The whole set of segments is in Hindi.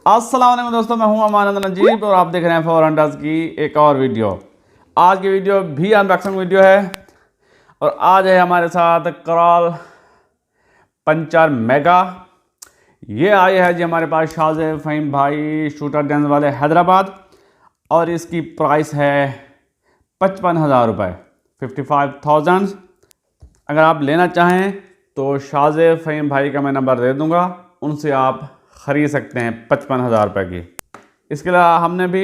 अस्सलाम वालेकुम दोस्तों, मैं हूं अमानत नजीब और आप देख रहे हैं फॉर हंटर्स की एक और वीडियो। आज की वीडियो भी अनबॉक्सिंग वीडियो है और आज है हमारे साथ क्रॉल पंचर मेगा। ये आई है जी हमारे पास शाज़ फ़हीम भाई शूटर गेंस वाले हैदराबाद और इसकी प्राइस है 55,000 रुपये, 55,000। अगर आप लेना चाहें तो शाज़ फ़हीम भाई का मैं नंबर दे दूंगा, उनसे आप ख़रीद सकते हैं 55,000 रुपये की। इसके अलावा हमने भी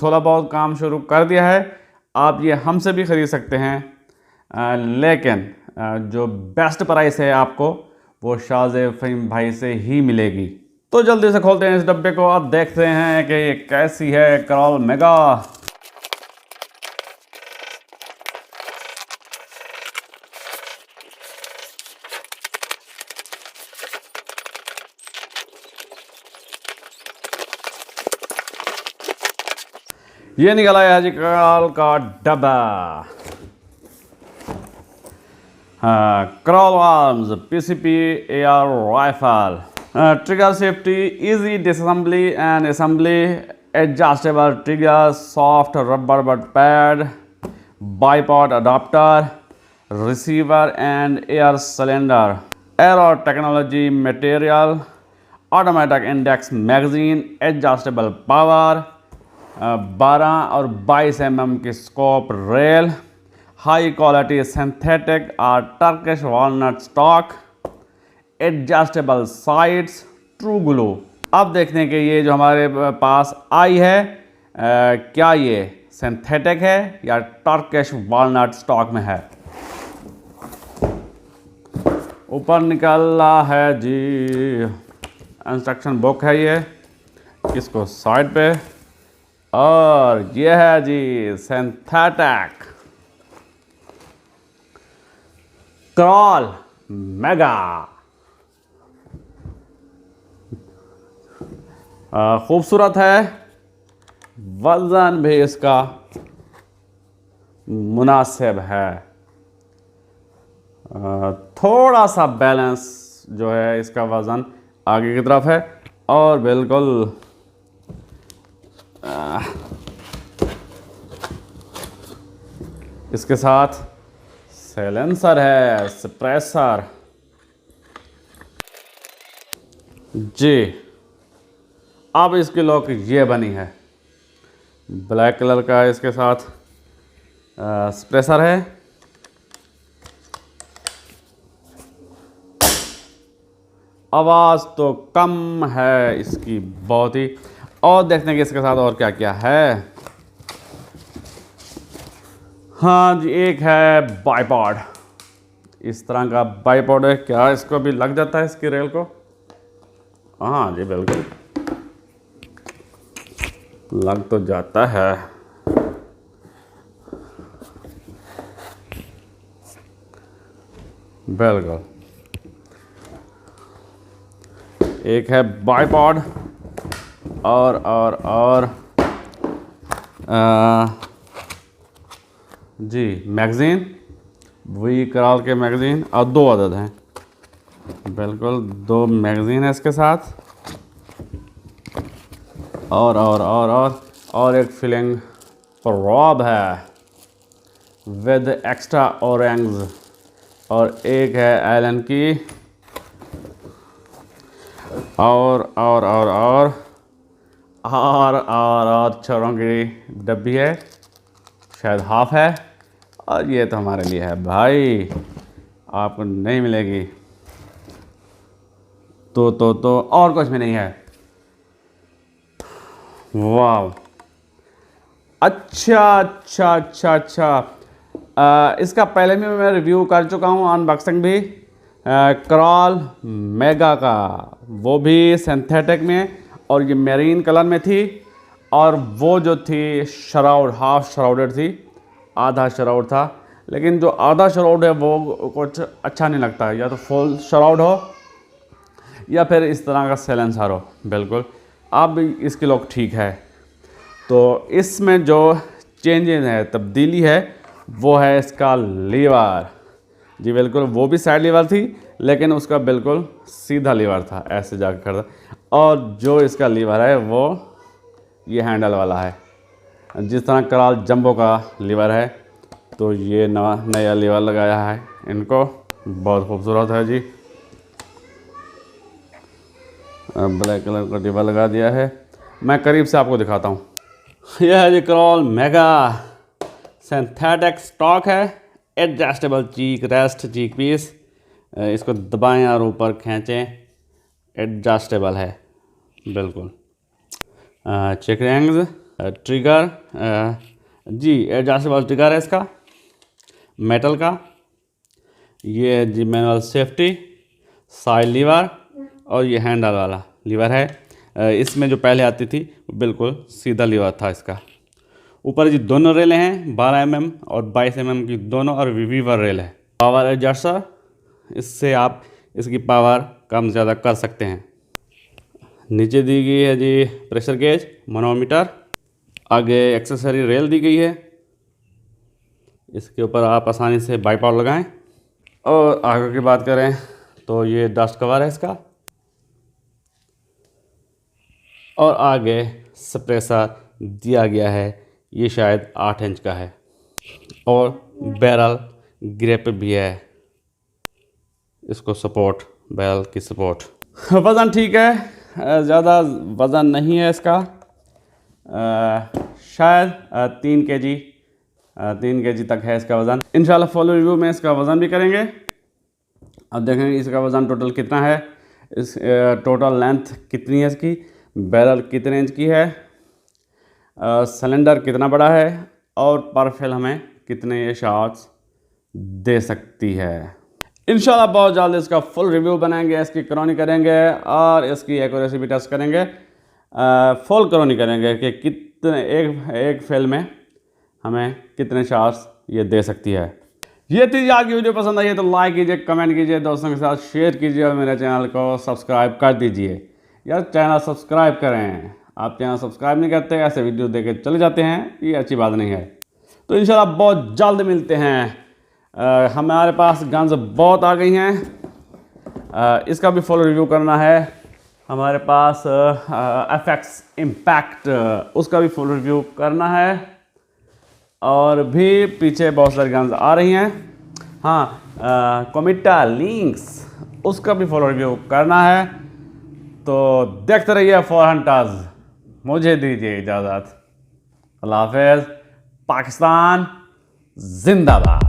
थोड़ा बहुत काम शुरू कर दिया है, आप ये हमसे भी ख़रीद सकते हैं, लेकिन जो बेस्ट प्राइस है आपको वो शाज़ फ़हीम भाई से ही मिलेगी। तो जल्दी से खोलते हैं इस डब्बे को, आप देखते हैं कि ये कैसी है क्रॉल मेगा। ये निकला है जी क्रॉल का डब्बा। Crawl arms PCP AR rifle, trigger safety, easy disassembly and assembly, adjustable trigger, soft rubber butt pad, bipod adapter, receiver and air cylinder, aero technology material, automatic index magazine, adjustable power, 12 और 22 mm की scope rail, high quality synthetic और Turkish walnut stock, adjustable sides, true glue. अब देखते हैं कि ये जो हमारे पास आई है क्या ये सिंथेटिक है या टर्किश वॉलनट स्टॉक में है। ऊपर निकला है जी इंस्ट्रक्शन बुक है, ये इसको साइड पे, और ये है जी सिंथेटिक क्रॉल मेगा। खूबसूरत है, वजन भी इसका मुनासिब है, थोड़ा सा बैलेंस जो है इसका वजन आगे की तरफ है और बिल्कुल इसके साथ साइलेंसर है, सप्रेसर जी। अब इसकी लॉक ये बनी है, ब्लैक कलर का इसके साथ सप्रेसर है। आवाज़ तो कम है इसकी बहुत ही, और देखते हैं कि इसके साथ और क्या क्या है। हाँ जी, एक है बाईपॉड, इस तरह का बाईपॉड है। क्या इसको भी लग जाता है इसकी रेल को? हाँ जी बिल्कुल लग तो जाता है। बिल्कुल एक है बाईपॉड और जी मैगज़ीन, वही क्रॉल के मैगज़ीन, और 2 अदद हैं, बिल्कुल 2 मैगज़ीन है इसके साथ, और एक फिलिंग प्रॉब है विद एक्स्ट्रा ओरेंज, और एक है एलन की, और छोरों की डब्बी है, शायद हाफ है, और ये तो हमारे लिए है भाई, आपको नहीं मिलेगी तो और कुछ भी नहीं है। वाह, अच्छा। इसका पहले भी मैं रिव्यू कर चुका हूँ, अनबॉक्सिंग भी, क्रॉल मेगा का, वो भी सिंथेटिक में, और ये मेरीन कलर में थी, और वो जो थी शराउड, हाफ शराउडेड थी, आधा शराउड था, लेकिन जो आधा शराउड है वो कुछ अच्छा नहीं लगता है, या तो फुल शराउड हो या फिर इस तरह का साइलेंसर हो। बिल्कुल अब इसकी लॉक ठीक है। तो इसमें जो चेंजेस है, तब्दीली है, वो है इसका लीवर जी। बिल्कुल वो भी साइड लीवर थी, लेकिन उसका बिल्कुल सीधा लीवर था, ऐसे जाकर खड़ा था। और जो इसका लीवर है वो ये हैंडल वाला है। जिस तरह कराल जंबो का लीवर है, तो ये नया लीवर लगाया है इनको। बहुत खूबसूरत है जी। ब्लैक कलर का लीवर लगा दिया है। मैं करीब से आपको दिखाता हूँ। यह है जी कराल मेगा सिंथेटिक स्टॉक है। एडजस्टेबल चीक रेस्ट चीक पीस। इसको दबाएं और ऊपर खींचें, एडजस्टेबल है बिल्कुल। चेक रैंग्स ट्रिगर जी एडजस्टेबल ट्रिगर है इसका, मेटल का। ये जी मैनुअल सेफ्टी, साइड लीवर और ये हैंडल वाला लीवर है। इसमें जो पहले आती थी बिल्कुल सीधा लीवर था इसका। ऊपर जी दोनों रेलें हैं, 12 mm और 22 mm की दोनों, और वीवर रेल है। पावर एडजस्टर, इससे आप इसकी पावर कम ज़्यादा कर सकते हैं। नीचे दी गई है जी प्रेशर गेज, मनोमीटर। आगे एक्सेसरी रेल दी गई है। इसके ऊपर आप आसानी से बाईपावर लगाएं। और आगे की बात करें तो ये डस्ट कवर है इसका। और आगे सप्रेसर दिया गया है, ये शायद 8 इंच का है। और बैरल ग्रिप भी है, इसको सपोर्ट, बैरल की सपोर्ट। वज़न ठीक है, ज़्यादा वज़न नहीं है इसका। शायद 3 kg तक है इसका वज़न। इंशाल्लाह फुल रिव्यू में इसका वज़न भी करेंगे। अब देखेंगे इसका वज़न टोटल कितना है, इस टोटल लेंथ कितनी है इसकी, बैरल कितने इंच की है, सिलेंडर कितना बड़ा है, और पर फिल हमें कितने ये शॉट्स दे सकती है। इंशाल्लाह बहुत जल्द इसका फुल रिव्यू बनाएंगे, इसकी क्रॉनिक करेंगे और इसकी एक्यूरेसी भी टेस्ट करेंगे। फुल क्रॉनिक करेंगे कि कितने एक फिल में हमें कितने शॉट्स ये दे सकती है। ये थी आज की वीडियो। पसंद आई है तो लाइक कीजिए, कमेंट कीजिए, दोस्तों के साथ शेयर कीजिए और मेरे चैनल को सब्सक्राइब कर दीजिए। यार चैनल सब्सक्राइब करें, आप चैनल सब्सक्राइब नहीं करते, ऐसे वीडियो देख के चले जाते हैं, ये अच्छी बात नहीं है। तो इंशाल्लाह बहुत जल्द मिलते हैं। हमारे पास गन्स बहुत आ गई हैं, इसका भी फुल रिव्यू करना है। हमारे पास FX इम्पैक्ट, उसका भी फुल रिव्यू करना है। और भी पीछे बहुत सारी गन्स आ रही हैं। हाँ, कोमिटा लिंक्स, उसका भी फुल रिव्यू करना है। तो देखते रहिए फॉर हंटर्स। मुझे दीजिए इजाज़त। अल्लाह हाफ़िज़। पाकिस्तान जिंदाबाद।